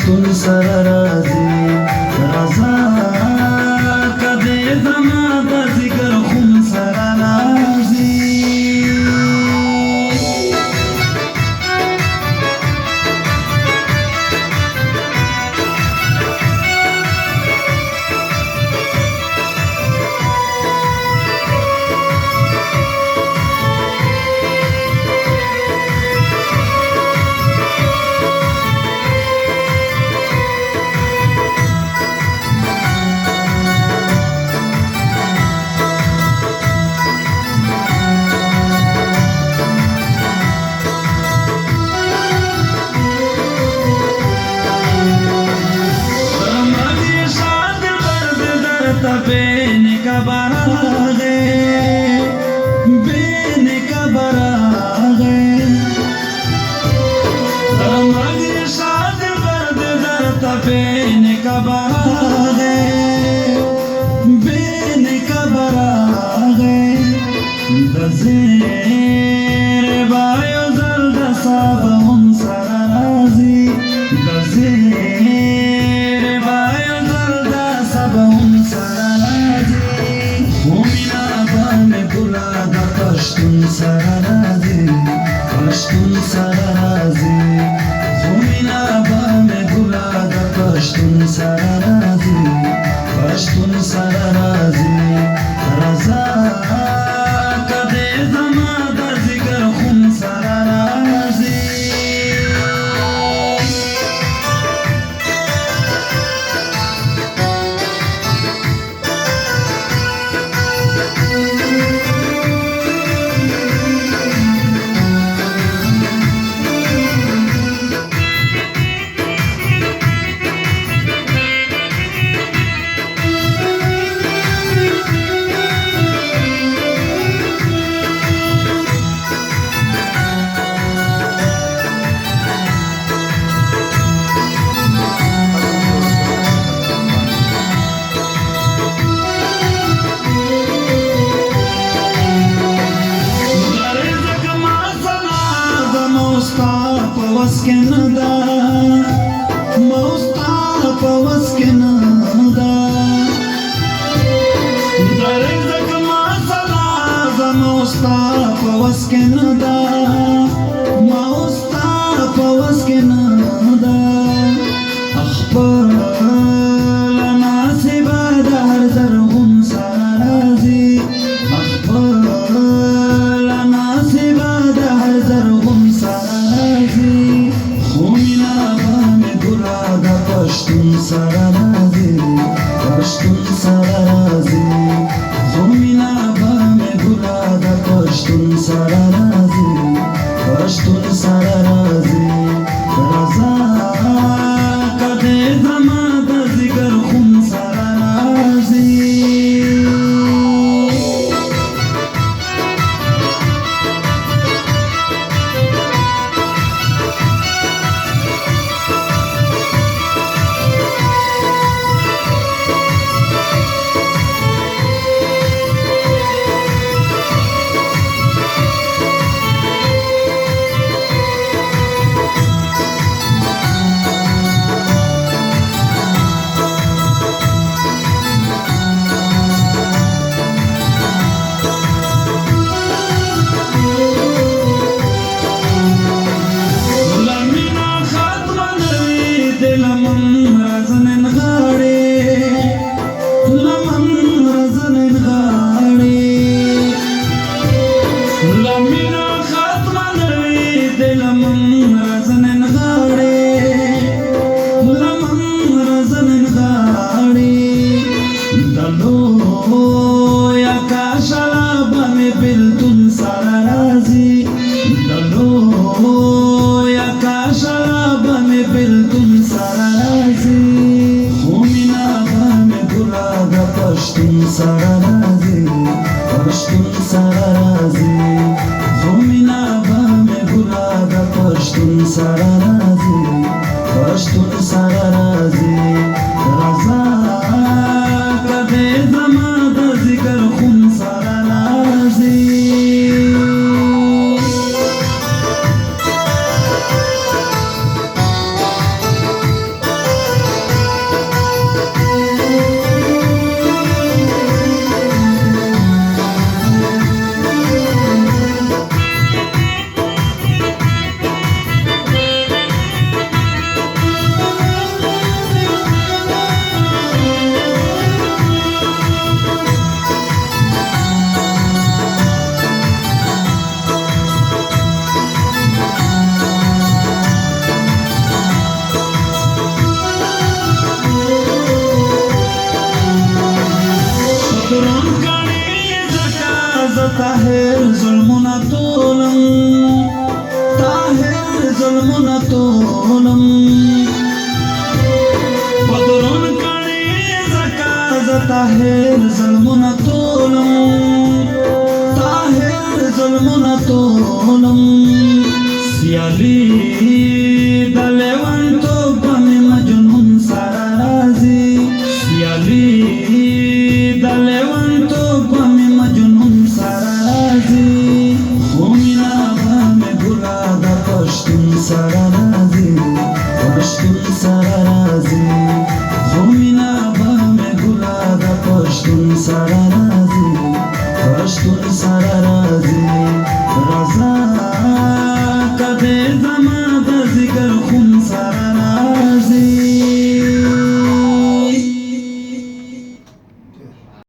پښتون سره راځي رضا کدی زما د ذکر خون سره راځي بین کا براغے بین کا براغے رمضی شاد برد درتا بین کا براغے بین کا براغے دزیر بایو زلد صاب ہم سرازی دزیر بایو زلد صاب ہم پښتون سره راځي پښتون سره راځي زمینا باندې ګلا د پښتون سره راځي پښتون سره راځي رضا کدی زما د ذکر خون سره راځي Skinada, most of our skinada. There is a kamasala, the most of our skinada, most of our skinada. Akhbar nasiba dar zarhum sarazi. Akhbar nasiba dar zarhum sarazi. پښتون سره راځي پښتون سره راځي زمینا باندې ګلا د پښتون سره راځي پښتون سره راځي رضا کدی زما د ذکر خون سره راځي پښتون سره راځي پښتون سره راځي زمینا باندې ګلا د پښتون سره راځي پښتون سره راځي رضا کدی زما د ذکر خون سره راځي طاهر ظلمنا تولم طاهر ظلمنا تولم بدرون کړي زکا ز طاهر ظلمنا تولم طاهر ظلمنا تولم سیالی د لیوانتو باندې مجنون سره راځي سیالی د لیوانتو باندې مجنون سره راځي خو مینا باندې ګلا د پښتون سره راځي پښتون سره راځي خو مینا باندې ګلا د پښتون سره راځي پښتون سره راځي رضا کده